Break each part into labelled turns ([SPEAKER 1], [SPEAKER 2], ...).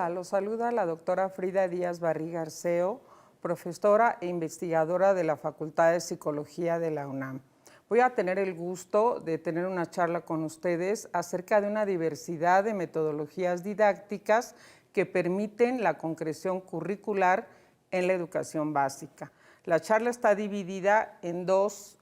[SPEAKER 1] Hola, los saluda la doctora Frida Díaz Barriga Arceo, profesora e investigadora de la Facultad de Psicología de la UNAM. Voy a tener el gusto de tener una charla con ustedes acerca de una diversidad de metodologías didácticas que permiten la concreción curricular en la educación básica. La charla está dividida en dos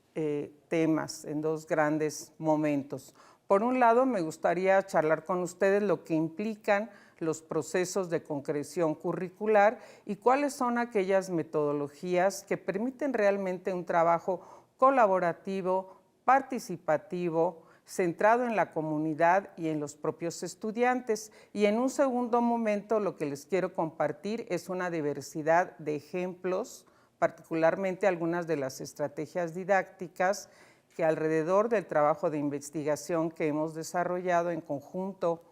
[SPEAKER 1] temas, en dos grandes momentos. Por un lado, me gustaría charlar con ustedes lo que implican los procesos de concreción curricular y cuáles son aquellas metodologías que permiten realmente un trabajo colaborativo, participativo, centrado en la comunidad y en los propios estudiantes. Y en un segundo momento, lo que les quiero compartir es una diversidad de ejemplos, particularmente algunas de las estrategias didácticas que alrededor del trabajo de investigación que hemos desarrollado en conjunto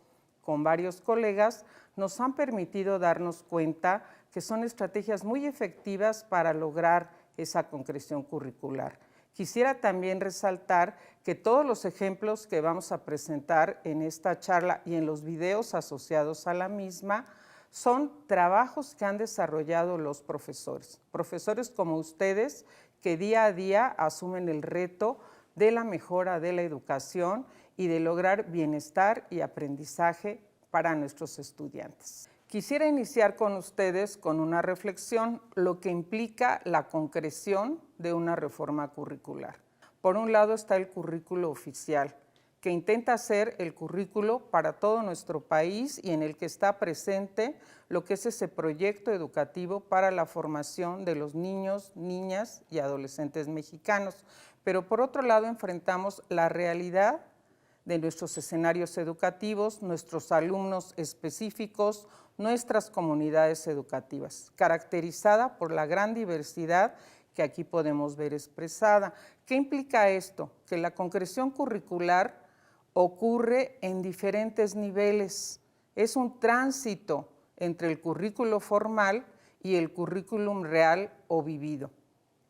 [SPEAKER 1] con varios colegas, nos han permitido darnos cuenta que son estrategias muy efectivas para lograr esa concreción curricular. Quisiera también resaltar que todos los ejemplos que vamos a presentar en esta charla y en los videos asociados a la misma son trabajos que han desarrollado los profesores. Profesores como ustedes que día a día asumen el reto de la mejora de la educación y de lograr bienestar y aprendizaje para nuestros estudiantes. Quisiera iniciar con ustedes con una reflexión, lo que implica la concreción de una reforma curricular. Por un lado está el currículo oficial, que intenta ser el currículo para todo nuestro país y en el que está presente lo que es ese proyecto educativo para la formación de los niños, niñas y adolescentes mexicanos. Pero por otro lado enfrentamos la realidad de nuestros escenarios educativos, nuestros alumnos específicos, nuestras comunidades educativas, caracterizada por la gran diversidad que aquí podemos ver expresada. ¿Qué implica esto? Que la concreción curricular ocurre en diferentes niveles. Es un tránsito entre el currículo formal y el currículum real o vivido,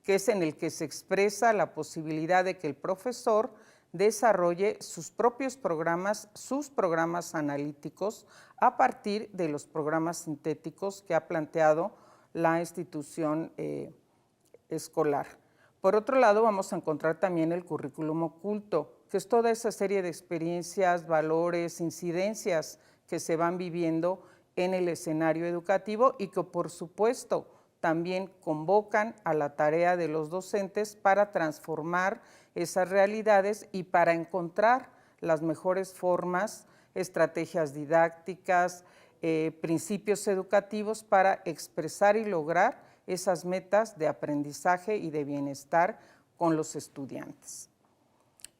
[SPEAKER 1] que es en el que se expresa la posibilidad de que el profesor desarrolle sus propios programas, sus programas analíticos, a partir de los programas sintéticos que ha planteado la institución escolar. Por otro lado, vamos a encontrar también el currículum oculto, que es toda esa serie de experiencias, valores, incidencias que se van viviendo en el escenario educativo y que, por supuesto, también convocan a la tarea de los docentes para transformar esas realidades y para encontrar las mejores formas, estrategias didácticas, principios educativos para expresar y lograr esas metas de aprendizaje y de bienestar con los estudiantes.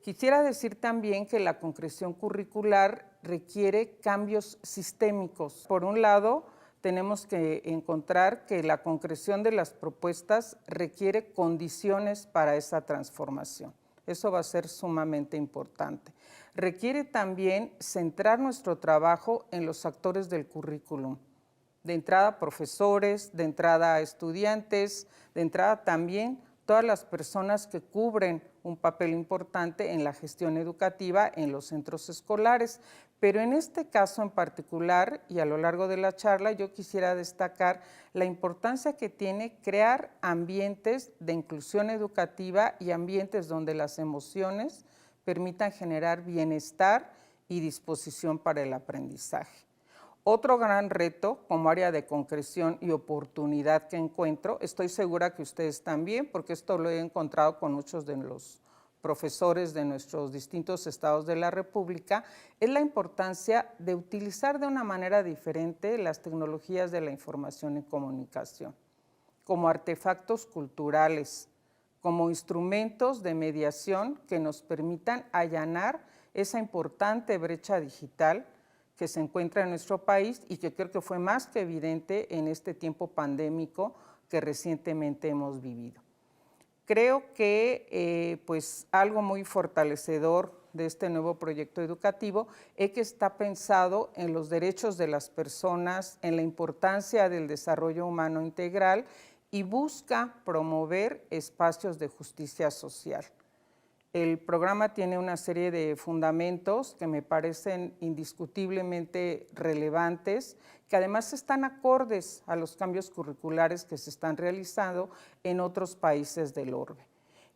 [SPEAKER 1] Quisiera decir también que la concreción curricular requiere cambios sistémicos. Por un lado, tenemos que encontrar que la concreción de las propuestas requiere condiciones para esa transformación. Eso va a ser sumamente importante. Requiere también centrar nuestro trabajo en los actores del currículum. De entrada, profesores, de entrada, estudiantes, de entrada también todas las personas que cubren un papel importante en la gestión educativa en los centros escolares. Pero en este caso en particular, y a lo largo de la charla, yo quisiera destacar la importancia que tiene crear ambientes de inclusión educativa y ambientes donde las emociones permitan generar bienestar y disposición para el aprendizaje. Otro gran reto como área de concreción y oportunidad que encuentro, estoy segura que ustedes también, porque esto lo he encontrado con muchos de los profesores de nuestros distintos estados de la República, es la importancia de utilizar de una manera diferente las tecnologías de la información y comunicación, como artefactos culturales, como instrumentos de mediación que nos permitan allanar esa importante brecha digital que se encuentra en nuestro país y que creo que fue más que evidente en este tiempo pandémico que recientemente hemos vivido. Creo que pues algo muy fortalecedor de este nuevo proyecto educativo es que está pensado en los derechos de las personas, en la importancia del desarrollo humano integral y busca promover espacios de justicia social. El programa tiene una serie de fundamentos que me parecen indiscutiblemente relevantes, que además están acordes a los cambios curriculares que se están realizando en otros países del orbe.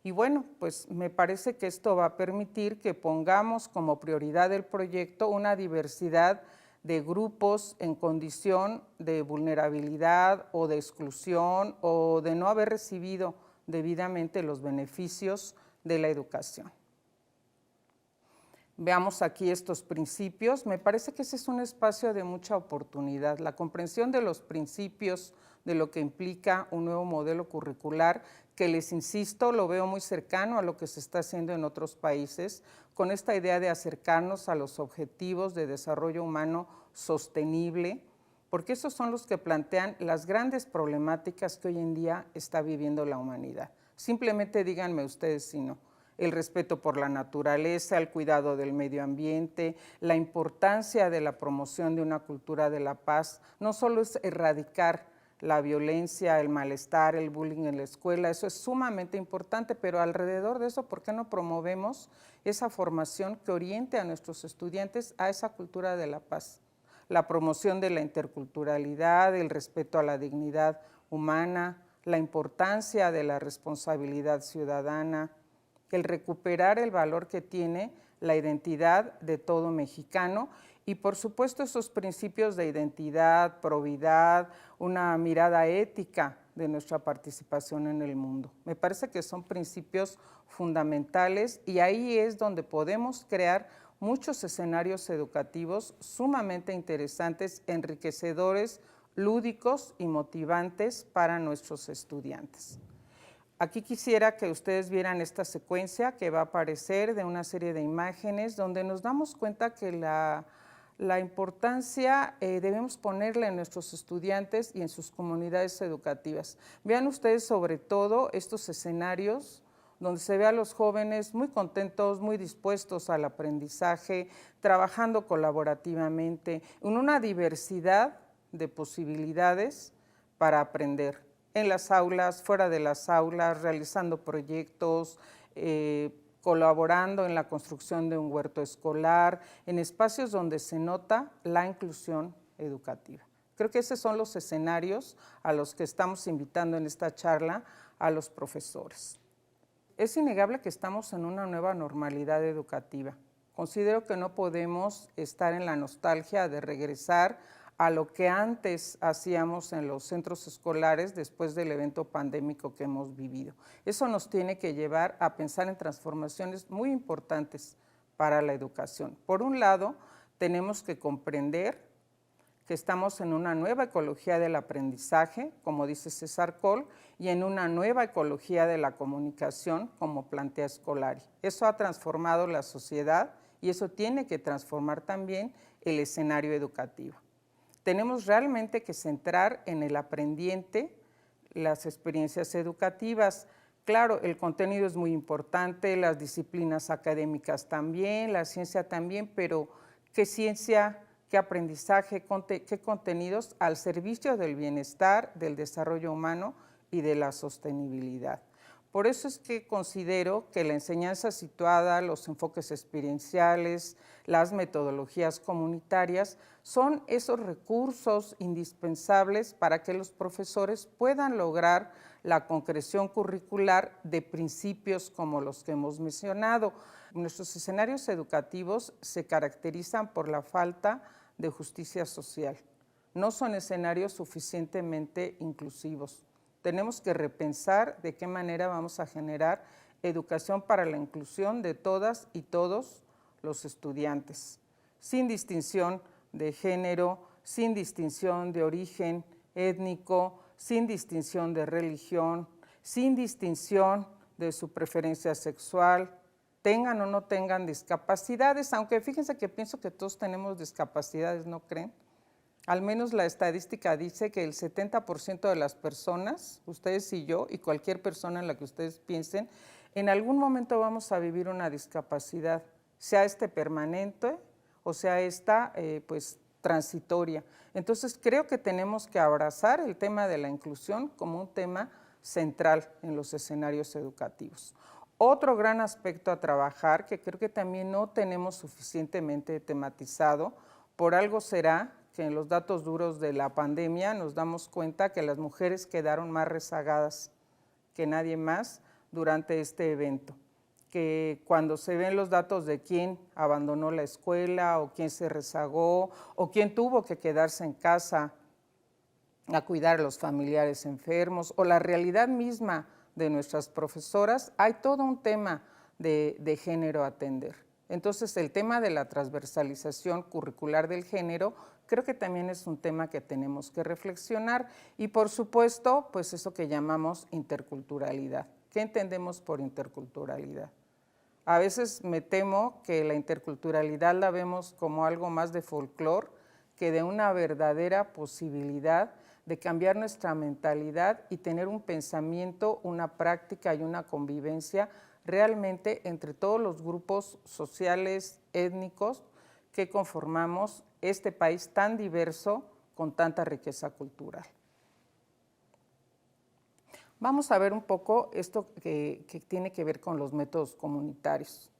[SPEAKER 1] Y bueno, pues me parece que esto va a permitir que pongamos como prioridad del proyecto una diversidad de grupos en condición de vulnerabilidad o de exclusión o de no haber recibido debidamente los beneficios de la educación. Veamos aquí estos principios. Me parece que ese es un espacio de mucha oportunidad. La comprensión de los principios de lo que implica un nuevo modelo curricular, que les insisto, lo veo muy cercano a lo que se está haciendo en otros países, con esta idea de acercarnos a los objetivos de desarrollo humano sostenible, porque esos son los que plantean las grandes problemáticas que hoy en día está viviendo la humanidad. Simplemente díganme ustedes si no. El respeto por la naturaleza, el cuidado del medio ambiente, la importancia de la promoción de una cultura de la paz, no solo es erradicar la violencia, el malestar, el bullying en la escuela, eso es sumamente importante, pero alrededor de eso, ¿por qué no promovemos esa formación que oriente a nuestros estudiantes a esa cultura de la paz? La promoción de la interculturalidad, el respeto a la dignidad humana, la importancia de la responsabilidad ciudadana, el recuperar el valor que tiene la identidad de todo mexicano y por supuesto esos principios de identidad, probidad, una mirada ética de nuestra participación en el mundo. Me parece que son principios fundamentales y ahí es donde podemos crear muchos escenarios educativos sumamente interesantes, enriquecedores, lúdicos y motivantes para nuestros estudiantes. Aquí quisiera que ustedes vieran esta secuencia que va a aparecer de una serie de imágenes donde nos damos cuenta que la importancia debemos ponerla en nuestros estudiantes y en sus comunidades educativas. Vean ustedes sobre todo estos escenarios donde se ve a los jóvenes muy contentos, muy dispuestos al aprendizaje, trabajando colaborativamente, en una diversidad de posibilidades para aprender. En las aulas, fuera de las aulas, realizando proyectos, colaborando en la construcción de un huerto escolar, en espacios donde se nota la inclusión educativa. Creo que esos son los escenarios a los que estamos invitando en esta charla a los profesores. Es innegable que estamos en una nueva normalidad educativa. Considero que no podemos estar en la nostalgia de regresar a lo que antes hacíamos en los centros escolares después del evento pandémico que hemos vivido. Eso nos tiene que llevar a pensar en transformaciones muy importantes para la educación. Por un lado, tenemos que comprender que estamos en una nueva ecología del aprendizaje, como dice César Coll, y en una nueva ecología de la comunicación, como plantea Scolari. Eso ha transformado la sociedad y eso tiene que transformar también el escenario educativo. Tenemos realmente que centrar en el aprendiente las experiencias educativas. Claro, el contenido es muy importante, las disciplinas académicas también, la ciencia también, pero ¿qué ciencia, qué aprendizaje, qué contenidos al servicio del bienestar, del desarrollo humano y de la sostenibilidad? Por eso es que considero que la enseñanza situada, los enfoques experienciales, las metodologías comunitarias son esos recursos indispensables para que los profesores puedan lograr la concreción curricular de principios como los que hemos mencionado. Nuestros escenarios educativos se caracterizan por la falta de justicia social. No son escenarios suficientemente inclusivos. Tenemos que repensar de qué manera vamos a generar educación para la inclusión de todas y todos los estudiantes, sin distinción de género, sin distinción de origen étnico, sin distinción de religión, sin distinción de su preferencia sexual, tengan o no tengan discapacidades, aunque fíjense que pienso que todos tenemos discapacidades, ¿no creen? Al menos la estadística dice que el 70% de las personas, ustedes y yo, y cualquier persona en la que ustedes piensen, en algún momento vamos a vivir una discapacidad, sea permanente o sea pues transitoria. Entonces creo que tenemos que abrazar el tema de la inclusión como un tema central en los escenarios educativos. Otro gran aspecto a trabajar, que creo que también no tenemos suficientemente tematizado, por algo será que en los datos duros de la pandemia nos damos cuenta que las mujeres quedaron más rezagadas que nadie más durante este evento, que cuando se ven los datos de quién abandonó la escuela o quién se rezagó o quién tuvo que quedarse en casa a cuidar a los familiares enfermos o la realidad misma de nuestras profesoras, hay todo un tema de género a atender. Entonces, el tema de la transversalización curricular del género creo que también es un tema que tenemos que reflexionar y, por supuesto, pues eso que llamamos interculturalidad. ¿Qué entendemos por interculturalidad? A veces me temo que la interculturalidad la vemos como algo más de folclore que de una verdadera posibilidad de cambiar nuestra mentalidad y tener un pensamiento, una práctica y una convivencia realmente entre todos los grupos sociales, étnicos que conformamos este país tan diverso con tanta riqueza cultural. Vamos a ver un poco esto que tiene que ver con los métodos comunitarios.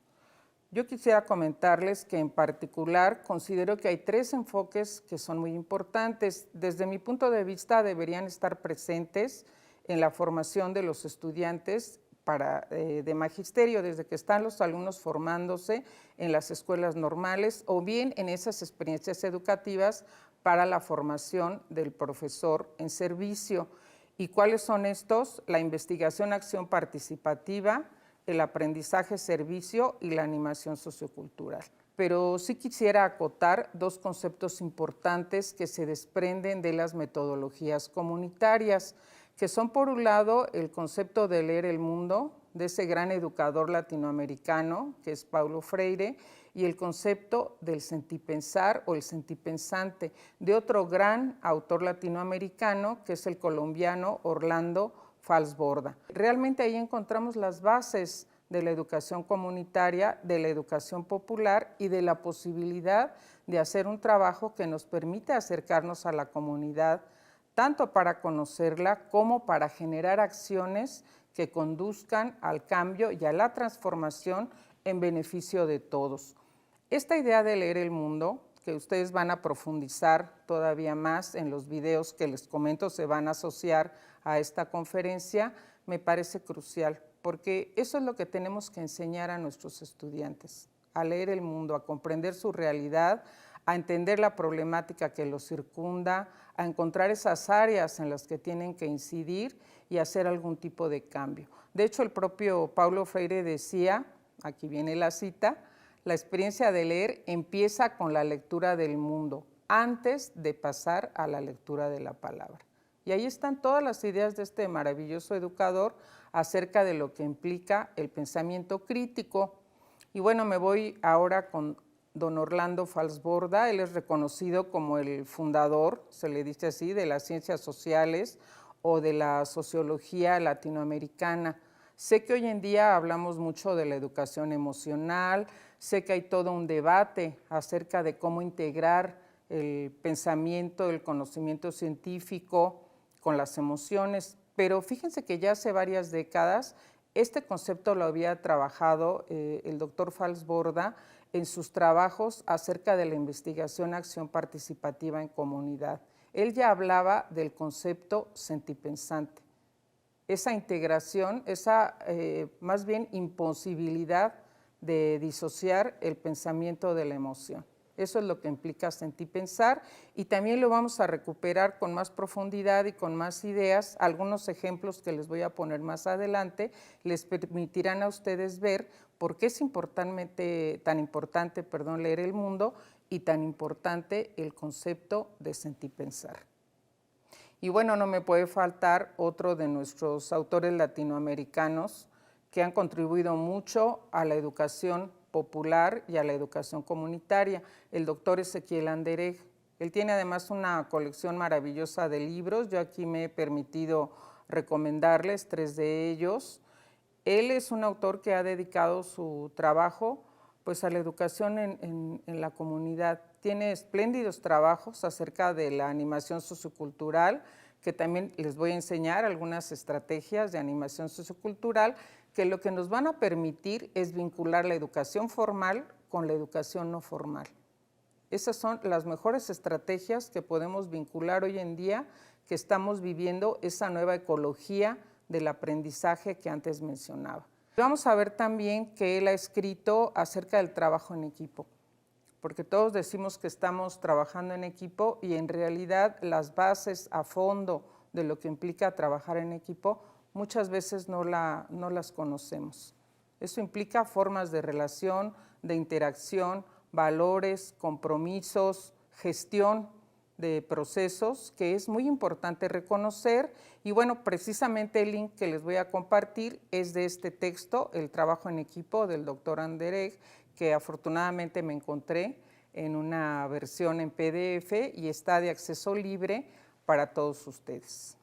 [SPEAKER 1] Yo quisiera comentarles que en particular considero que hay 3 enfoques que son muy importantes. Desde mi punto de vista deberían estar presentes en la formación de los estudiantes de magisterio, desde que están los alumnos formándose en las escuelas normales o bien en esas experiencias educativas para la formación del profesor en servicio. ¿Y cuáles son estos? La investigación, acción participativa, el aprendizaje-servicio y la animación sociocultural. Pero sí quisiera acotar 2 conceptos importantes que se desprenden de las metodologías comunitarias, que son por un lado el concepto de leer el mundo, de ese gran educador latinoamericano que es Paulo Freire, y el concepto del sentipensar o el sentipensante, de otro gran autor latinoamericano que es el colombiano Orlando Falsborda. Realmente ahí encontramos las bases de la educación comunitaria, de la educación popular y de la posibilidad de hacer un trabajo que nos permite acercarnos a la comunidad, tanto para conocerla como para generar acciones que conduzcan al cambio y a la transformación en beneficio de todos. Esta idea de leer el mundo, que ustedes van a profundizar todavía más en los videos que les comento, se van a asociar a esta conferencia, me parece crucial, porque eso es lo que tenemos que enseñar a nuestros estudiantes, a leer el mundo, a comprender su realidad, a entender la problemática que los circunda, a encontrar esas áreas en las que tienen que incidir y hacer algún tipo de cambio. De hecho, el propio Paulo Freire decía, aquí viene la cita, la experiencia de leer empieza con la lectura del mundo, antes de pasar a la lectura de la palabra. Y ahí están todas las ideas de este maravilloso educador acerca de lo que implica el pensamiento crítico. Y bueno, me voy ahora con don Orlando Falsborda. Él es reconocido como el fundador, se le dice así, de las ciencias sociales o de la sociología latinoamericana. Sé que hoy en día hablamos mucho de la educación emocional, sé que hay todo un debate acerca de cómo integrar el pensamiento, el conocimiento científico con las emociones, pero fíjense que ya hace varias décadas este concepto lo había trabajado el doctor Falsborda en sus trabajos acerca de la investigación acción participativa en comunidad. Él ya hablaba del concepto sentipensante, esa integración, esa más bien imposibilidad de disociar el pensamiento de la emoción. Eso es lo que implica sentipensar y también lo vamos a recuperar con más profundidad y con más ideas. Algunos ejemplos que les voy a poner más adelante les permitirán a ustedes ver por qué es tan importante leer el mundo y tan importante el concepto de sentipensar. Y bueno, no me puede faltar otro de nuestros autores latinoamericanos que han contribuido mucho a la educación popular y a la educación comunitaria, el doctor Ezequiel Anderegg. Él tiene además una colección maravillosa de libros, yo aquí me he permitido recomendarles 3 de ellos. Él es un autor que ha dedicado su trabajo pues, a la educación en la comunidad. Tiene espléndidos trabajos acerca de la animación sociocultural, que también les voy a enseñar algunas estrategias de animación sociocultural que lo que nos van a permitir es vincular la educación formal con la educación no formal. Esas son las mejores estrategias que podemos vincular hoy en día que estamos viviendo esa nueva ecología del aprendizaje que antes mencionaba. Vamos a ver también que él ha escrito acerca del trabajo en equipo, porque todos decimos que estamos trabajando en equipo y en realidad las bases a fondo de lo que implica trabajar en equipo muchas veces no las conocemos. Eso implica formas de relación, de interacción, valores, compromisos, gestión de procesos que es muy importante reconocer. Y bueno, precisamente el link que les voy a compartir es de este texto, El trabajo en equipo, del doctor Anderegg, que afortunadamente me encontré en una versión en PDF y está de acceso libre para todos ustedes.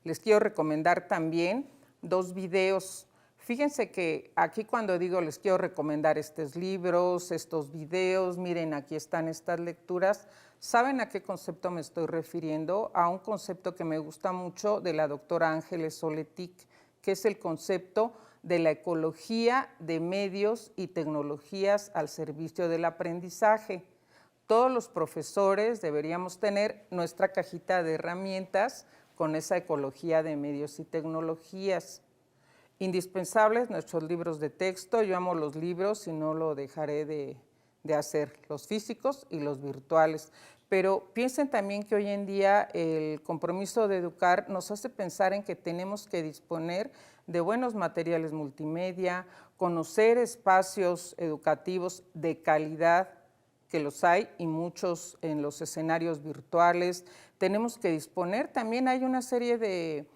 [SPEAKER 1] Les quiero recomendar también 2 videos. Fíjense que aquí cuando digo les quiero recomendar estos libros, estos videos, miren, aquí están estas lecturas, ¿saben a qué concepto me estoy refiriendo? A un concepto que me gusta mucho de la doctora Ángeles Oletic, que es el concepto de la ecología de medios y tecnologías al servicio del aprendizaje. Todos los profesores deberíamos tener nuestra cajita de herramientas con esa ecología de medios y tecnologías. Indispensables nuestros libros de texto. Yo amo los libros y no lo dejaré de hacer, los físicos y los virtuales. Pero piensen también que hoy en día el compromiso de educar nos hace pensar en que tenemos que disponer de buenos materiales multimedia, conocer espacios educativos de calidad, que los hay y muchos en los escenarios virtuales. Tenemos que disponer, también hay una serie de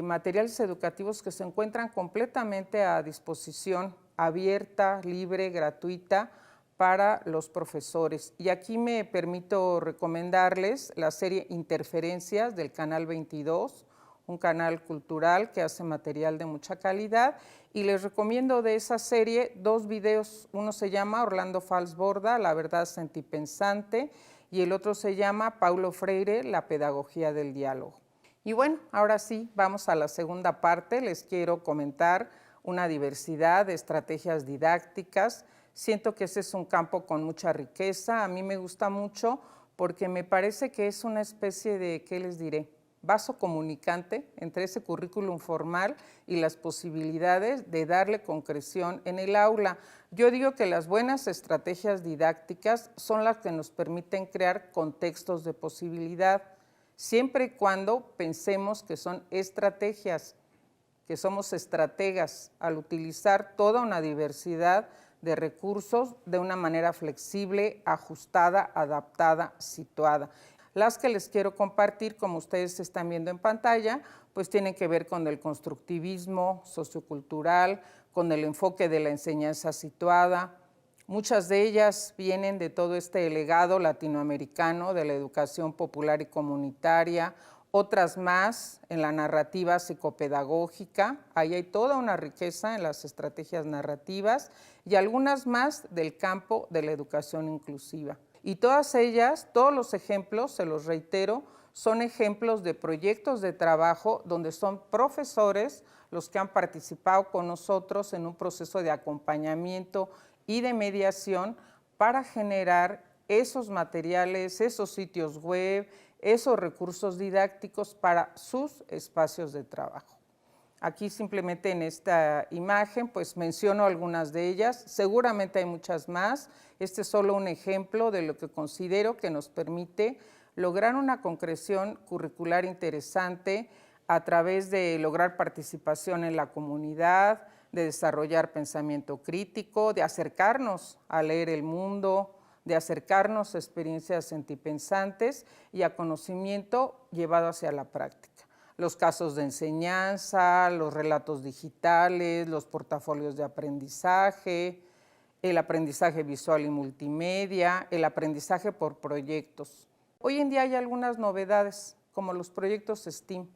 [SPEAKER 1] materiales educativos que se encuentran completamente a disposición, abierta, libre, gratuita para los profesores. Y aquí me permito recomendarles la serie Interferencias del Canal 22, un canal cultural que hace material de mucha calidad, y les recomiendo de esa serie 2 videos. Uno se llama Orlando Fals Borda, La verdad sentipensante, y el otro se llama Paulo Freire, La pedagogía del diálogo. Y bueno, ahora sí, vamos a la segunda parte. Les quiero comentar una diversidad de estrategias didácticas. Siento que ese es un campo con mucha riqueza. A mí me gusta mucho porque me parece que es una especie de, ¿qué les diré?, vaso comunicante entre ese currículum formal y las posibilidades de darle concreción en el aula. Yo digo que las buenas estrategias didácticas son las que nos permiten crear contextos de posibilidad, siempre y cuando pensemos que son estrategias, que somos estrategas al utilizar toda una diversidad de recursos de una manera flexible, ajustada, adaptada, situada. Las que les quiero compartir, como ustedes están viendo en pantalla, pues tienen que ver con el constructivismo sociocultural, con el enfoque de la enseñanza situada. Muchas de ellas vienen de todo este legado latinoamericano de la educación popular y comunitaria, otras más en la narrativa psicopedagógica. Ahí hay toda una riqueza en las estrategias narrativas y algunas más del campo de la educación inclusiva. Y todas ellas, todos los ejemplos, se los reitero, son ejemplos de proyectos de trabajo donde son profesores los que han participado con nosotros en un proceso de acompañamiento y de mediación para generar esos materiales, esos sitios web, esos recursos didácticos para sus espacios de trabajo. Aquí simplemente en esta imagen pues menciono algunas de ellas, seguramente hay muchas más. Este es solo un ejemplo de lo que considero que nos permite lograr una concreción curricular interesante a través de lograr participación en la comunidad, de desarrollar pensamiento crítico, de acercarnos a leer el mundo, de acercarnos a experiencias sentipensantes y a conocimiento llevado hacia la práctica. Los casos de enseñanza, los relatos digitales, los portafolios de aprendizaje, el aprendizaje visual y multimedia, el aprendizaje por proyectos. Hoy en día hay algunas novedades, como los proyectos STEAM,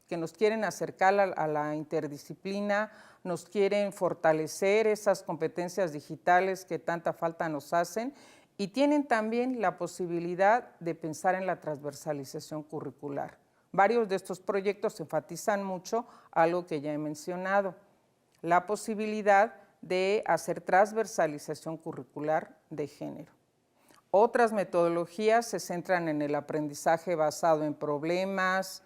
[SPEAKER 1] que nos quieren acercar a la interdisciplina, nos quieren fortalecer esas competencias digitales que tanta falta nos hacen y tienen también la posibilidad de pensar en la transversalización curricular. Varios de estos proyectos enfatizan mucho algo que ya he mencionado, la posibilidad de hacer transversalización curricular de género. Otras metodologías se centran en el aprendizaje basado en problemas,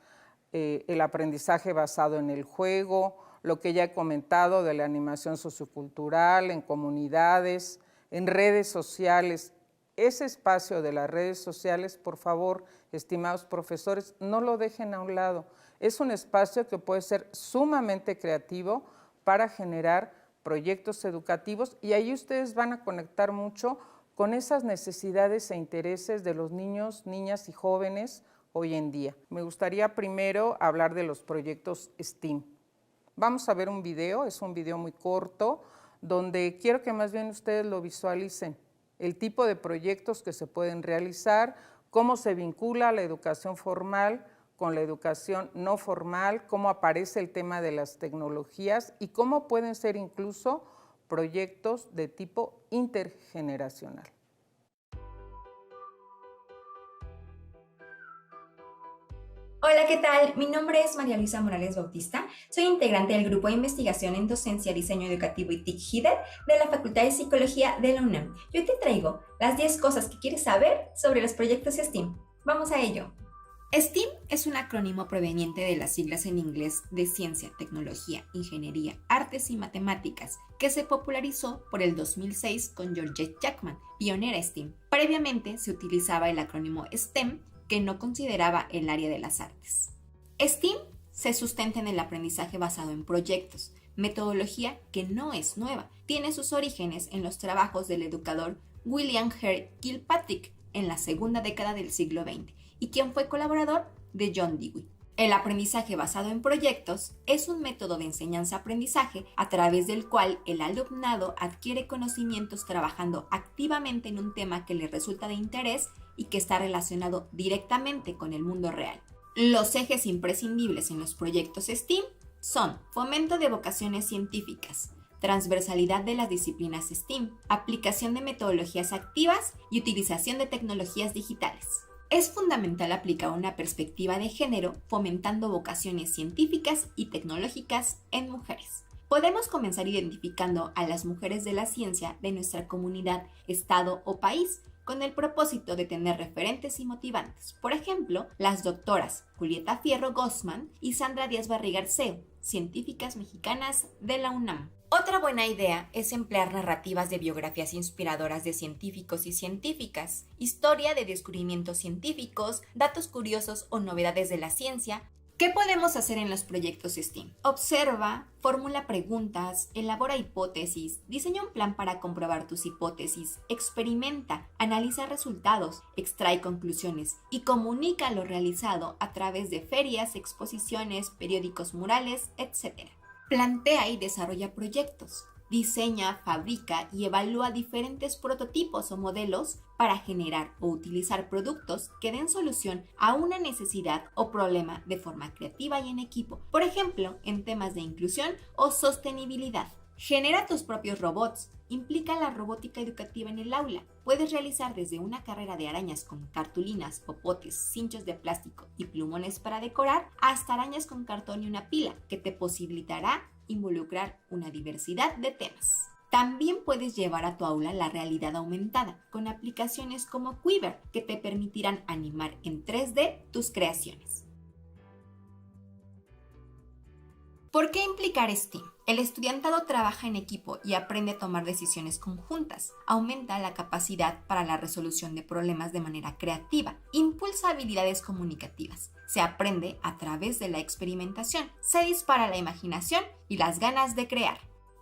[SPEAKER 1] el aprendizaje basado en el juego, lo que ya he comentado de la animación sociocultural, en comunidades, en redes sociales. Ese espacio de las redes sociales, por favor, estimados profesores, no lo dejen a un lado. Es un espacio que puede ser sumamente creativo para generar proyectos educativos y ahí ustedes van a conectar mucho con esas necesidades e intereses de los niños, niñas y jóvenes hoy en día. Me gustaría primero hablar de los proyectos STEAM. Vamos a ver un video, es un video muy corto, donde quiero que más bien ustedes lo visualicen, el tipo de proyectos que se pueden realizar, cómo se vincula la educación formal con la educación no formal, cómo aparece el tema de las tecnologías y cómo pueden ser incluso proyectos de tipo intergeneracional.
[SPEAKER 2] Hola, ¿qué tal? Mi nombre es María Luisa Morales Bautista. Soy integrante del Grupo de Investigación en Docencia, Diseño Educativo y TIC-HIDER de la Facultad de Psicología de la UNAM. Y hoy te traigo las 10 cosas que quieres saber sobre los proyectos STEAM. ¡Vamos a ello! STEAM es un acrónimo proveniente de las siglas en inglés de Ciencia, Tecnología, Ingeniería, Artes y Matemáticas, que se popularizó por el 2006 con Georgette Jackman, pionera STEAM. Previamente se utilizaba el acrónimo STEM, que no consideraba el área de las artes. STEAM se sustenta en el aprendizaje basado en proyectos, metodología que no es nueva. Tiene sus orígenes en los trabajos del educador William Hare Kilpatrick en la segunda década del siglo XX y quien fue colaborador de John Dewey. El aprendizaje basado en proyectos es un método de enseñanza-aprendizaje a través del cual el alumnado adquiere conocimientos trabajando activamente en un tema que le resulta de interés y que está relacionado directamente con el mundo real. Los ejes imprescindibles en los proyectos STEAM son fomento de vocaciones científicas, transversalidad de las disciplinas STEAM, aplicación de metodologías activas y utilización de tecnologías digitales. Es fundamental aplicar una perspectiva de género fomentando vocaciones científicas y tecnológicas en mujeres. Podemos comenzar identificando a las mujeres de la ciencia de nuestra comunidad, estado o país con el propósito de tener referentes y motivantes. Por ejemplo, las doctoras Julieta Fierro Gossman y Sandra Díaz Barriga-Arceo, científicas mexicanas de la UNAM. Otra buena idea es emplear narrativas de biografías inspiradoras de científicos y científicas, historia de descubrimientos científicos, datos curiosos o novedades de la ciencia. ¿Qué podemos hacer en los proyectos STEAM? Observa, formula preguntas, elabora hipótesis, diseña un plan para comprobar tus hipótesis, experimenta, analiza resultados, extrae conclusiones y comunica lo realizado a través de ferias, exposiciones, periódicos murales, etc. Plantea y desarrolla proyectos. Diseña, fabrica y evalúa diferentes prototipos o modelos para generar o utilizar productos que den solución a una necesidad o problema de forma creativa y en equipo, por ejemplo, en temas de inclusión o sostenibilidad. Genera tus propios robots. Implica la robótica educativa en el aula. Puedes realizar desde una carrera de arañas con cartulinas, popotes, cinchos de plástico y plumones para decorar, hasta arañas con cartón y una pila, que te posibilitará involucrar una diversidad de temas. También puedes llevar a tu aula la realidad aumentada, con aplicaciones como Quiver, que te permitirán animar en 3D tus creaciones. ¿Por qué implicar STEAM? El estudiantado trabaja en equipo y aprende a tomar decisiones conjuntas, aumenta la capacidad para la resolución de problemas de manera creativa, impulsa habilidades comunicativas, se aprende a través de la experimentación, se dispara la imaginación y las ganas de crear.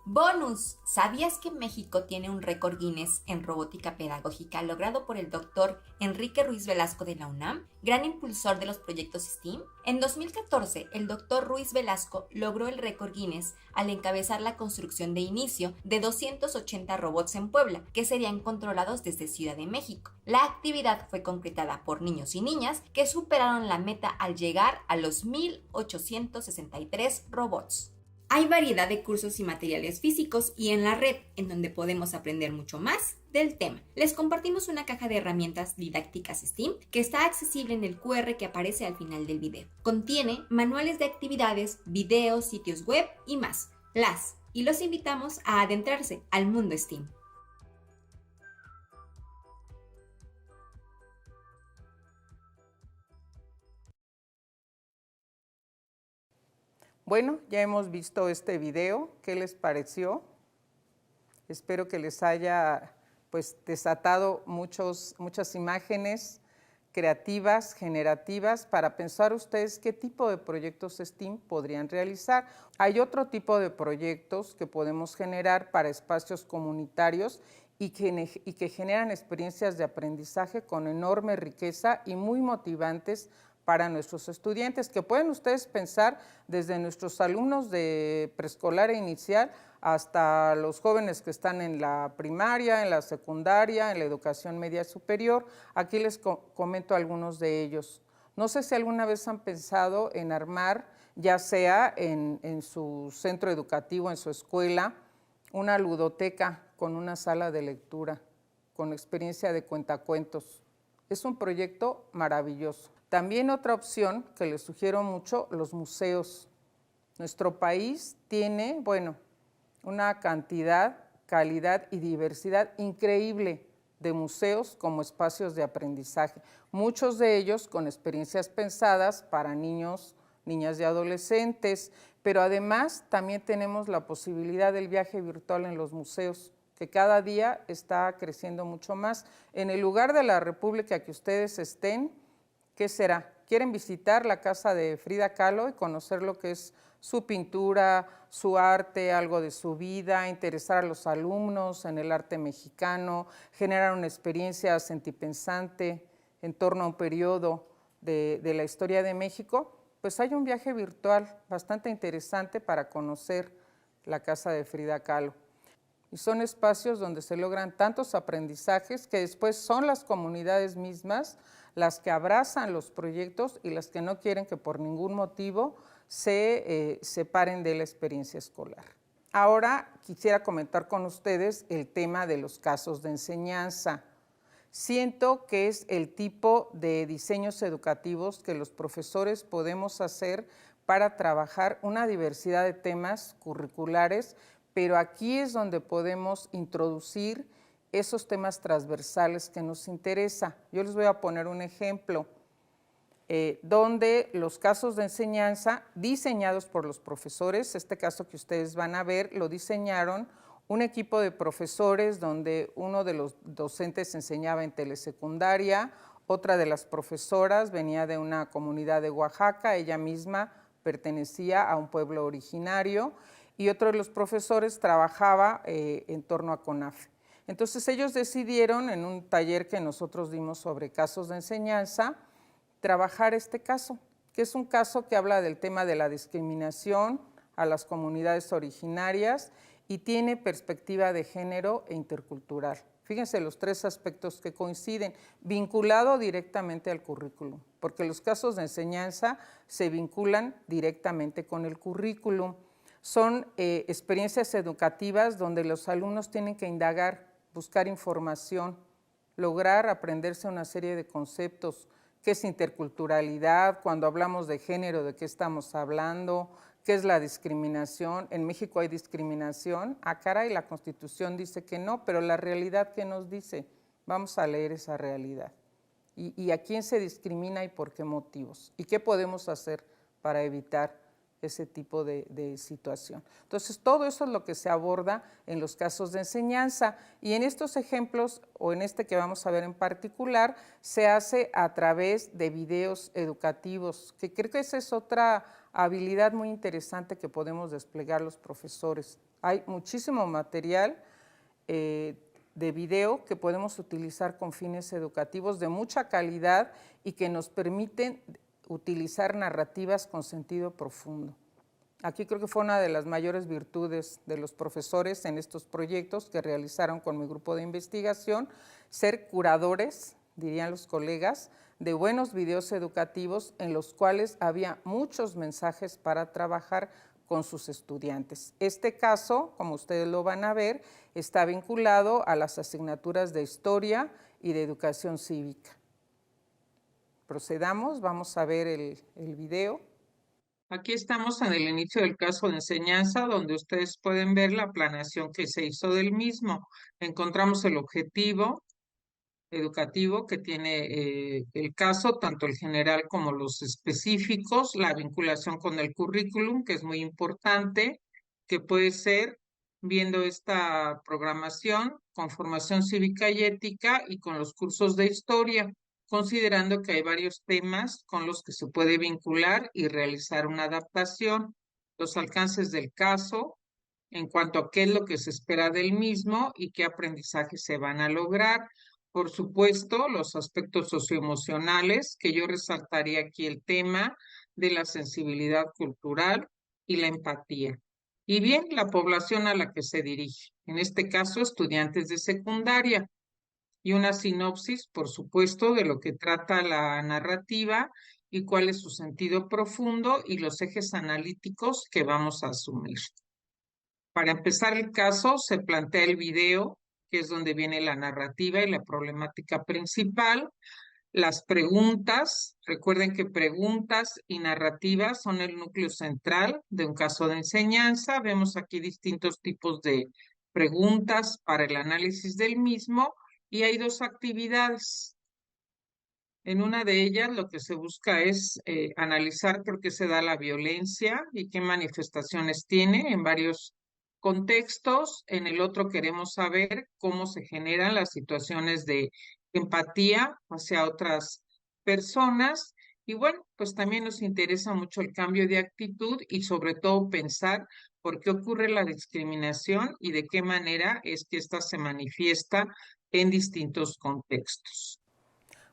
[SPEAKER 2] ¡Bonus! ¿Sabías que México tiene un récord Guinness en robótica pedagógica logrado por el doctor Enrique Ruiz Velasco de la UNAM, gran impulsor de los proyectos STEAM? En 2014, el doctor Ruiz Velasco logró el récord Guinness al encabezar la construcción de inicio de 280 robots en Puebla, que serían controlados desde Ciudad de México. La actividad fue concretada por niños y niñas que superaron la meta al llegar a los 1,863 robots. Hay variedad de cursos y materiales físicos y en la red, en donde podemos aprender mucho más del tema. Les compartimos una caja de herramientas didácticas STEAM que está accesible en el QR que aparece al final del video. Contiene manuales de actividades, videos, sitios web y más. Y los invitamos a adentrarse al mundo STEAM.
[SPEAKER 1] Bueno, ya hemos visto este video. ¿Qué les pareció? Espero que les haya desatado muchas imágenes creativas, generativas, para pensar ustedes qué tipo de proyectos STEAM podrían realizar. Hay otro tipo de proyectos que podemos generar para espacios comunitarios y que generan experiencias de aprendizaje con enorme riqueza y muy motivantes para nuestros estudiantes, que pueden ustedes pensar desde nuestros alumnos de preescolar e inicial hasta los jóvenes que están en la primaria, en la secundaria, en la educación media superior. Aquí les comento algunos de ellos. No sé si alguna vez han pensado en armar, ya sea en su centro educativo, en su escuela, una ludoteca con una sala de lectura, con experiencia de cuentacuentos. Es un proyecto maravilloso. También otra opción que les sugiero mucho, los museos. Nuestro país tiene, una cantidad, calidad y diversidad increíble de museos como espacios de aprendizaje. Muchos de ellos con experiencias pensadas para niños, niñas y adolescentes, pero además también tenemos la posibilidad del viaje virtual en los museos, que cada día está creciendo mucho más. En el lugar de la República que ustedes estén, ¿qué será? ¿Quieren visitar la casa de Frida Kahlo y conocer lo que es su pintura, su arte, algo de su vida, interesar a los alumnos en el arte mexicano, generar una experiencia sentipensante en torno a un periodo de la historia de México? Pues hay un viaje virtual bastante interesante para conocer la casa de Frida Kahlo. Y son espacios donde se logran tantos aprendizajes que después son las comunidades mismas las que abrazan los proyectos y las que no quieren que por ningún motivo se separen de la experiencia escolar. Ahora quisiera comentar con ustedes el tema de los casos de enseñanza. Siento que es el tipo de diseños educativos que los profesores podemos hacer para trabajar una diversidad de temas curriculares, pero aquí es donde podemos introducir esos temas transversales que nos interesa. Yo les voy a poner un ejemplo donde los casos de enseñanza diseñados por los profesores, este caso que ustedes van a ver, lo diseñaron un equipo de profesores donde uno de los docentes enseñaba en telesecundaria, otra de las profesoras venía de una comunidad de Oaxaca, ella misma pertenecía a un pueblo originario, y otro de los profesores trabajaba en torno a CONAFE. Entonces ellos decidieron en un taller que nosotros dimos sobre casos de enseñanza, trabajar este caso, que es un caso que habla del tema de la discriminación a las comunidades originarias y tiene perspectiva de género e intercultural. Fíjense los tres aspectos que coinciden, vinculado directamente al currículum, porque los casos de enseñanza se vinculan directamente con el currículum. Son experiencias educativas donde los alumnos tienen que indagar, buscar información, lograr aprenderse una serie de conceptos. ¿Qué es interculturalidad? Cuando hablamos de género, ¿de qué estamos hablando? ¿Qué es la discriminación? ¿En México hay discriminación? Ah, caray, la Constitución dice que no, pero la realidad, ¿qué nos dice? Vamos a leer esa realidad. ¿Y a quién se discrimina y por qué motivos? ¿Y qué podemos hacer para evitar ese tipo de situación? Entonces, todo eso es lo que se aborda en los casos de enseñanza, y en estos ejemplos, o en este que vamos a ver en particular, se hace a través de videos educativos, que creo que esa es otra habilidad muy interesante que podemos desplegar los profesores. Hay muchísimo material de video que podemos utilizar con fines educativos de mucha calidad y que nos permiten utilizar narrativas con sentido profundo. Aquí creo que fue una de las mayores virtudes de los profesores en estos proyectos que realizaron con mi grupo de investigación, ser curadores, dirían los colegas, de buenos videos educativos en los cuales había muchos mensajes para trabajar con sus estudiantes. Este caso, como ustedes lo van a ver, está vinculado a las asignaturas de Historia y de Educación Cívica. Procedamos, vamos a ver el video. Aquí estamos en el inicio del caso de enseñanza, donde ustedes pueden ver la planeación que se hizo del mismo. Encontramos el objetivo educativo que tiene el caso, tanto el general como los específicos, la vinculación con el currículum, que es muy importante, que puede ser viendo esta programación con formación cívica y ética y con los cursos de historia, considerando que hay varios temas con los que se puede vincular y realizar una adaptación, los alcances del caso, en cuanto a qué es lo que se espera del mismo y qué aprendizajes se van a lograr. Por supuesto, los aspectos socioemocionales, que yo resaltaría aquí el tema de la sensibilidad cultural y la empatía. Y bien, la población a la que se dirige, en este caso estudiantes de secundaria, y una sinopsis, por supuesto, de lo que trata la narrativa y cuál es su sentido profundo y los ejes analíticos que vamos a asumir. Para empezar el caso, se plantea el video, que es donde viene la narrativa y la problemática principal. Las preguntas, recuerden que preguntas y narrativas son el núcleo central de un caso de enseñanza. Vemos aquí distintos tipos de preguntas para el análisis del mismo y hay dos actividades. En una de ellas lo que se busca es analizar por qué se da la violencia y qué manifestaciones tiene en varios contextos. En el otro queremos saber cómo se generan las situaciones de empatía hacia otras personas. Y bueno, pues también nos interesa mucho el cambio de actitud y sobre todo pensar por qué ocurre la discriminación y de qué manera es que ésta se manifiesta en distintos contextos.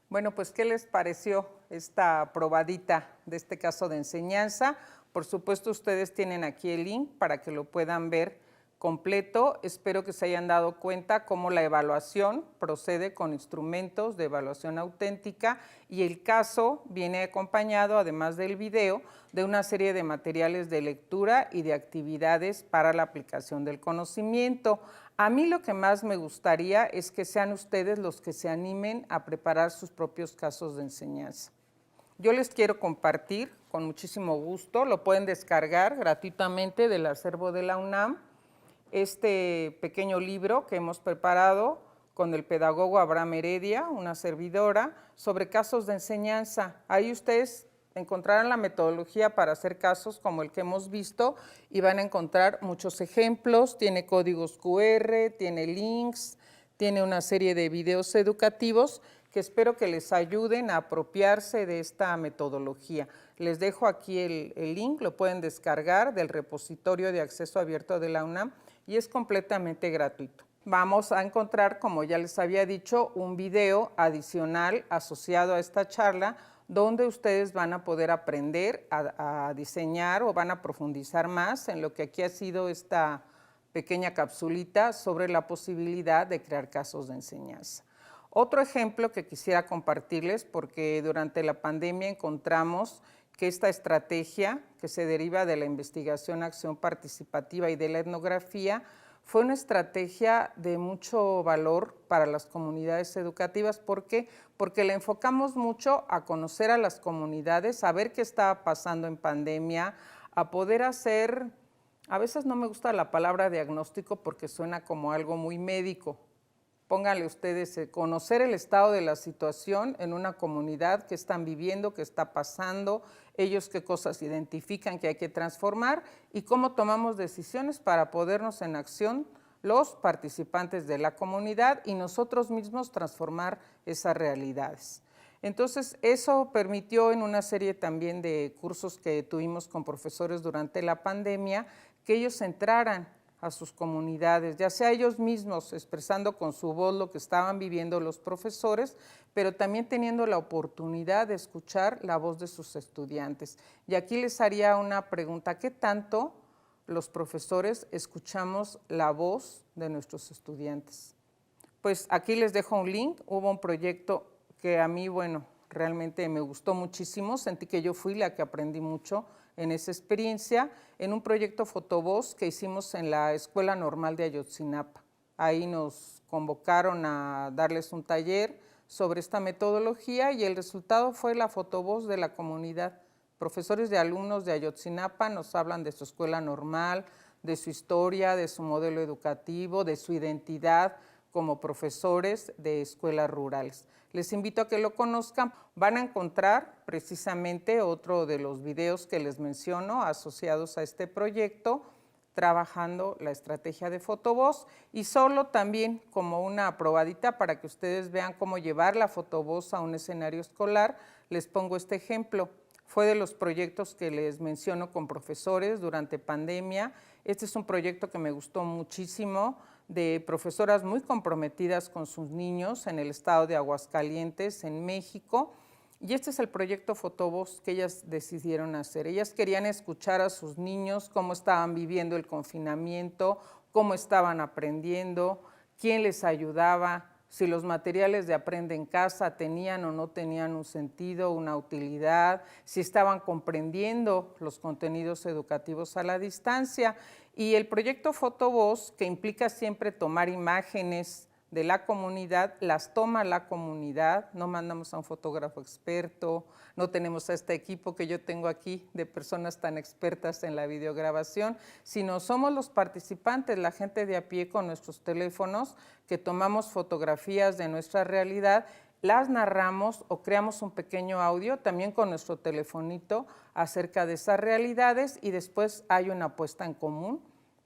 [SPEAKER 1] Bueno, pues, ¿qué les pareció esta probadita de este caso de enseñanza? Por supuesto, ustedes tienen aquí el link para que lo puedan ver completo. Espero que se hayan dado cuenta cómo la evaluación procede con instrumentos de evaluación auténtica y el caso viene acompañado, además del video, de una serie de materiales de lectura y de actividades para la aplicación del conocimiento. A mí lo que más me gustaría es que sean ustedes los que se animen a preparar sus propios casos de enseñanza. Yo les quiero compartir con muchísimo gusto, lo pueden descargar gratuitamente del acervo de la UNAM, este pequeño libro que hemos preparado con el pedagogo Abraham Heredia, una servidora, sobre casos de enseñanza. Ahí ustedes encontrarán la metodología para hacer casos como el que hemos visto y van a encontrar muchos ejemplos, tiene códigos QR, tiene links, tiene una serie de videos educativos que espero que les ayuden a apropiarse de esta metodología. Les dejo aquí el link, lo pueden descargar del repositorio de acceso abierto de la UNAM y es completamente gratuito. Vamos a encontrar, como ya les había dicho, un video adicional asociado a esta charla donde ustedes van a poder aprender a diseñar o van a profundizar más en lo que aquí ha sido esta pequeña capsulita sobre la posibilidad de crear casos de enseñanza. Otro ejemplo que quisiera compartirles, porque durante la pandemia encontramos que esta estrategia que se deriva de la investigación, acción participativa y de la etnografía fue una estrategia de mucho valor para las comunidades educativas. ¿Por qué? Porque la enfocamos mucho a conocer a las comunidades, a ver qué estaba pasando en pandemia, a poder hacer, a veces no me gusta la palabra diagnóstico porque suena como algo muy médico. Pónganle ustedes conocer el estado de la situación en una comunidad, qué están viviendo, qué está pasando, ellos qué cosas identifican que hay que transformar y cómo tomamos decisiones para podernos en acción los participantes de la comunidad y nosotros mismos transformar esas realidades. Entonces, eso permitió en una serie también de cursos que tuvimos con profesores durante la pandemia que ellos entraran a sus comunidades, ya sea ellos mismos expresando con su voz lo que estaban viviendo los profesores, pero también teniendo la oportunidad de escuchar la voz de sus estudiantes. Y aquí les haría una pregunta, ¿qué tanto los profesores escuchamos la voz de nuestros estudiantes? Pues aquí les dejo un link, hubo un proyecto que a mí, bueno, realmente me gustó muchísimo, sentí que yo fui la que aprendí mucho en esa experiencia en un proyecto Fotovoz que hicimos en la Escuela Normal de Ayotzinapa. Ahí nos convocaron a darles un taller sobre esta metodología y el resultado fue la fotovoz de la comunidad. Profesores de alumnos de Ayotzinapa nos hablan de su escuela normal, de su historia, de su modelo educativo, de su identidad como profesores de escuelas rurales. Les invito a que lo conozcan. Van a encontrar precisamente otro de los videos que les menciono asociados a este proyecto, trabajando la estrategia de fotovoz, y solo también como una probadita para que ustedes vean cómo llevar la fotovoz a un escenario escolar, les pongo este ejemplo. Fue de los proyectos que les menciono con profesores durante pandemia. Este es un proyecto que me gustó muchísimo, de profesoras muy comprometidas con sus niños en el estado de Aguascalientes, en México. Y este es el proyecto Fotovoz que ellas decidieron hacer. Ellas querían escuchar a sus niños, cómo estaban viviendo el confinamiento, cómo estaban aprendiendo, quién les ayudaba, si los materiales de Aprende en Casa tenían o no tenían un sentido, una utilidad, si estaban comprendiendo los contenidos educativos a la distancia. Y el proyecto Fotovoz, que implica siempre tomar imágenes de la comunidad, las toma la comunidad, no mandamos a un fotógrafo experto, no tenemos a este equipo que yo tengo aquí de personas tan expertas en la videograbación, sino somos los participantes, la gente de a pie con nuestros teléfonos, que tomamos fotografías de nuestra realidad, las narramos o creamos un pequeño audio también con nuestro telefonito acerca de esas realidades y después hay una puesta en común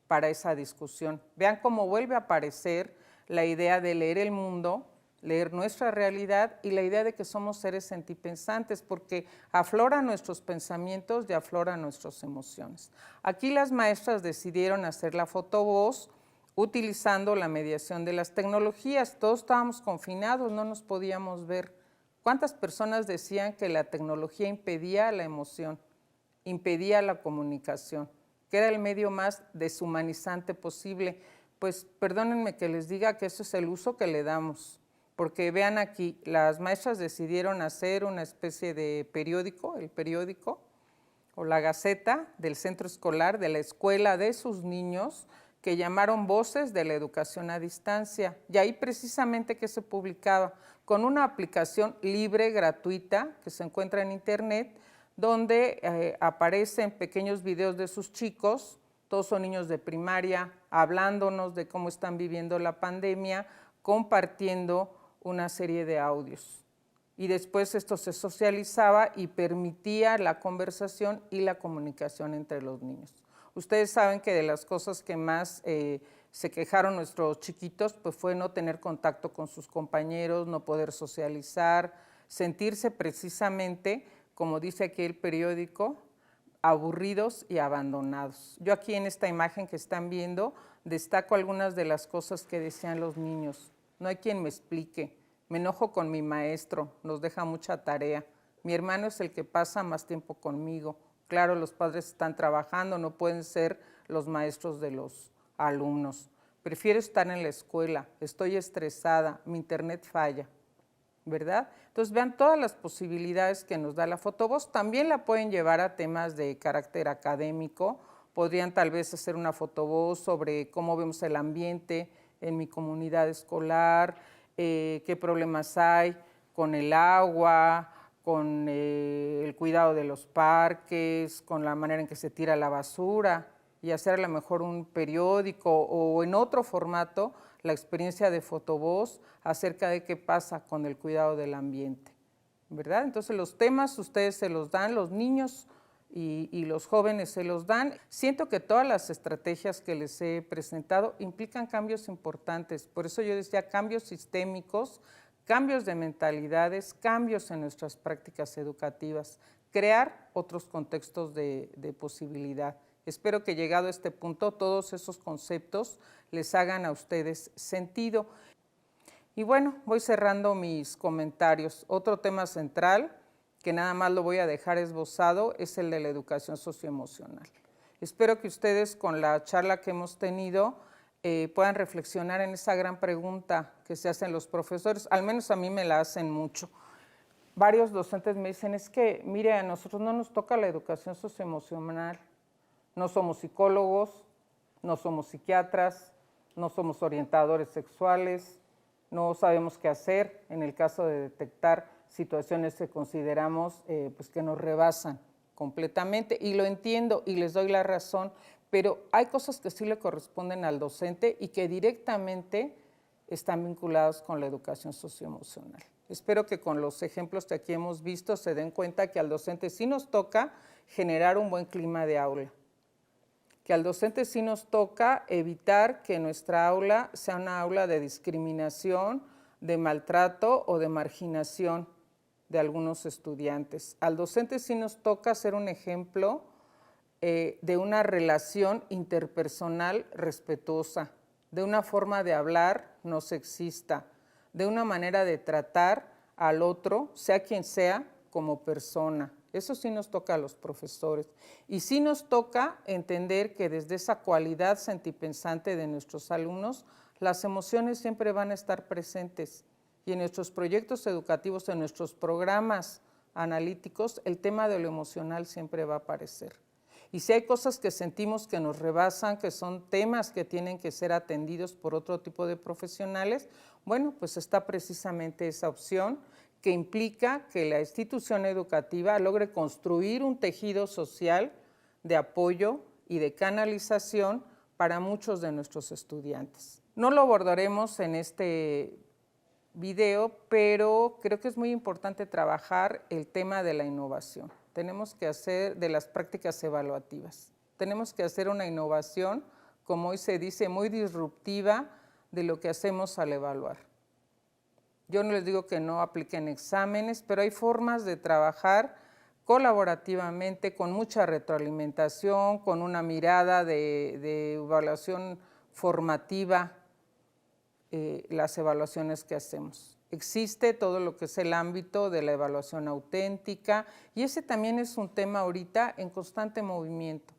[SPEAKER 1] para esa discusión. Vean cómo vuelve a aparecer la idea de leer el mundo, leer nuestra realidad y la idea de que somos seres sentipensantes, porque afloran nuestros pensamientos y afloran nuestras emociones. Aquí las maestras decidieron hacer la fotovoz utilizando la mediación de las tecnologías. Todos estábamos confinados, no nos podíamos ver. ¿Cuántas personas decían que la tecnología impedía la emoción, impedía la comunicación, que era el medio más deshumanizante posible? Pues perdónenme que les diga que eso es el uso que le damos, porque vean aquí, las maestras decidieron hacer una especie de periódico, el periódico o la gaceta del centro escolar, de la escuela de sus niños, que llamaron Voces de la Educación a Distancia. Y ahí precisamente que se publicaba con una aplicación libre, gratuita, que se encuentra en internet, donde aparecen pequeños videos de sus chicos. Todos son niños de primaria, hablándonos de cómo están viviendo la pandemia, compartiendo una serie de audios. Y después esto se socializaba y permitía la conversación y la comunicación entre los niños. Ustedes saben que de las cosas que más se quejaron nuestros chiquitos pues fue no tener contacto con sus compañeros, no poder socializar, sentirse precisamente, como dice aquí el periódico, aburridos y abandonados. Yo aquí en esta imagen que están viendo destaco algunas de las cosas que decían los niños. No hay quien me explique, me enojo con mi maestro, nos deja mucha tarea. Mi hermano es el que pasa más tiempo conmigo. Claro, los padres están trabajando, no pueden ser los maestros de los alumnos. Prefiero estar en la escuela, estoy estresada, mi internet falla, ¿verdad? Entonces vean todas las posibilidades que nos da la fotovoz. También la pueden llevar a temas de carácter académico. Podrían tal vez hacer una fotovoz sobre cómo vemos el ambiente en mi comunidad escolar, qué problemas hay con el agua, con el cuidado de los parques, con la manera en que se tira la basura, y hacer a lo mejor un periódico o en otro formato la experiencia de fotovoz acerca de qué pasa con el cuidado del ambiente, ¿verdad? Entonces los temas ustedes se los dan, los niños y los jóvenes se los dan. Siento que todas las estrategias que les he presentado implican cambios importantes, por eso yo decía cambios sistémicos, cambios de mentalidades, cambios en nuestras prácticas educativas, crear otros contextos de posibilidad. Espero que llegado a este punto todos esos conceptos les hagan a ustedes sentido. Y bueno, voy cerrando mis comentarios. Otro tema central, que nada más lo voy a dejar esbozado, es el de la educación socioemocional. Espero que ustedes con la charla que hemos tenido puedan reflexionar en esa gran pregunta que se hacen los profesores, al menos a mí me la hacen mucho. varios docentes me dicen, es que, mire, a nosotros no nos toca la educación socioemocional, no somos psicólogos, no somos psiquiatras, no somos orientadores sexuales, no sabemos qué hacer en el caso de detectar situaciones que consideramos pues que nos rebasan completamente, y lo entiendo y les doy la razón, pero hay cosas que sí le corresponden al docente y que directamente están vinculados con la educación socioemocional. Espero que con los ejemplos que aquí hemos visto se den cuenta que al docente sí nos toca generar un buen clima de aula, que al docente sí nos toca evitar que nuestra aula sea una aula de discriminación, de maltrato o de marginación de algunos estudiantes. Al docente sí nos toca ser un ejemplo de una relación interpersonal respetuosa, de una forma de hablar no sexista, de una manera de tratar al otro, sea quien sea, como persona. Eso sí nos toca a los profesores. Y sí nos toca entender que desde esa cualidad sentipensante de nuestros alumnos, las emociones siempre van a estar presentes. Y en nuestros proyectos educativos, en nuestros programas analíticos, el tema de lo emocional siempre va a aparecer. Y si hay cosas que sentimos que nos rebasan, que son temas que tienen que ser atendidos por otro tipo de profesionales, bueno, pues está precisamente esa opción que implica que la institución educativa logre construir un tejido social de apoyo y de canalización para muchos de nuestros estudiantes. No lo abordaremos en este video, pero creo que es muy importante trabajar el tema de la innovación. Tenemos que hacer de las prácticas evaluativas. Tenemos que hacer una innovación, como hoy se dice, muy disruptiva de lo que hacemos al evaluar. Yo no les digo que no apliquen exámenes, pero hay formas de trabajar colaborativamente, con mucha retroalimentación, con una mirada de evaluación formativa, las evaluaciones que hacemos. Existe todo lo que es el ámbito de la evaluación auténtica y ese también es un tema ahorita en constante movimiento.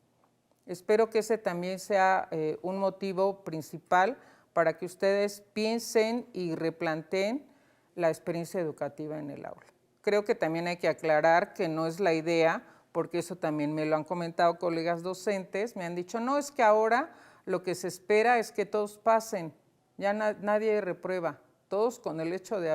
[SPEAKER 1] Espero que ese también sea un motivo principal para que ustedes piensen y replanteen la experiencia educativa en el aula. Creo que también hay que aclarar que no es la idea, porque eso también me lo han comentado colegas docentes, me han dicho, no, es que ahora lo que se espera es que todos pasen, ya nadie reprueba. Todos con el hecho de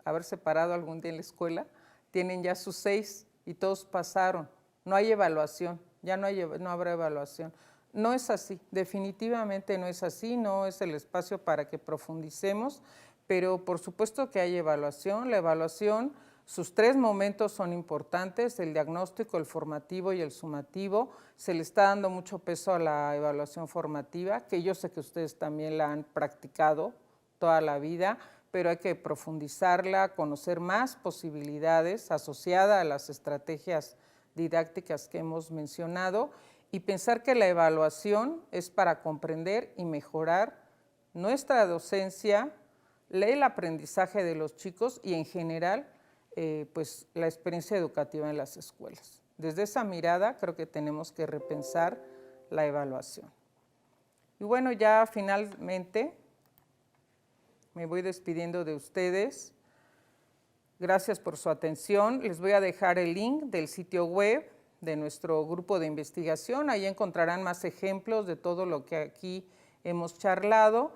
[SPEAKER 1] haberse parado algún día en la escuela, tienen ya sus 6 y todos pasaron. No hay evaluación, ya no habrá evaluación. No es así, definitivamente no es así, no es el espacio para que profundicemos, pero por supuesto que hay evaluación. La evaluación, sus 3 momentos son importantes, el diagnóstico, el formativo y el sumativo. Se le está dando mucho peso a la evaluación formativa, que yo sé que ustedes también la han practicado toda la vida, pero hay que profundizarla, conocer más posibilidades asociadas a las estrategias didácticas que hemos mencionado y pensar que la evaluación es para comprender y mejorar nuestra docencia, el aprendizaje de los chicos y en general pues la experiencia educativa en las escuelas. Desde esa mirada creo que tenemos que repensar la evaluación. Y bueno, ya finalmente me voy despidiendo de ustedes. Gracias por su atención. Les voy a dejar el link del sitio web de nuestro grupo de investigación. Ahí encontrarán más ejemplos de todo lo que aquí hemos charlado.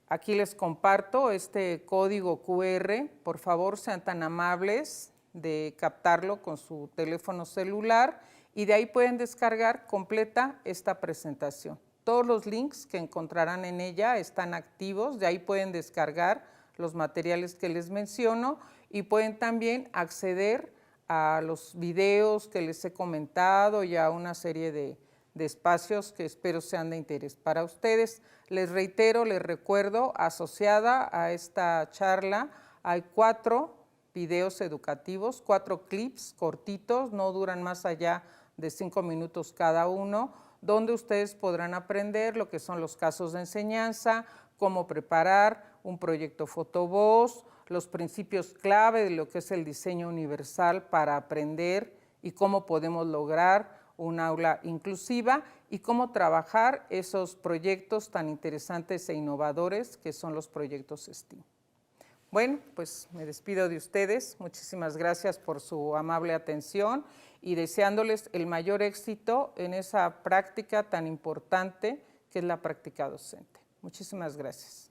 [SPEAKER 1] Aquí les comparto este código QR. Por favor, sean tan amables de captarlo con su teléfono celular y de ahí pueden descargar completa esta presentación. Todos los links que encontrarán en ella están activos, de ahí pueden descargar los materiales que les menciono y pueden también acceder a los videos que les he comentado y a una serie de espacios que espero sean de interés para ustedes. Les reitero, les recuerdo, asociada a esta charla hay 4 videos educativos, 4 clips cortitos, no duran más allá de 5 minutos cada uno, donde ustedes podrán aprender lo que son los casos de enseñanza, cómo preparar un proyecto fotovoz, los principios clave de lo que es el diseño universal para aprender y cómo podemos lograr un aula inclusiva y cómo trabajar esos proyectos tan interesantes e innovadores que son los proyectos STEAM. Bueno, pues me despido de ustedes. Muchísimas gracias por su amable atención y deseándoles el mayor éxito en esa práctica tan importante que es la práctica docente. Muchísimas gracias.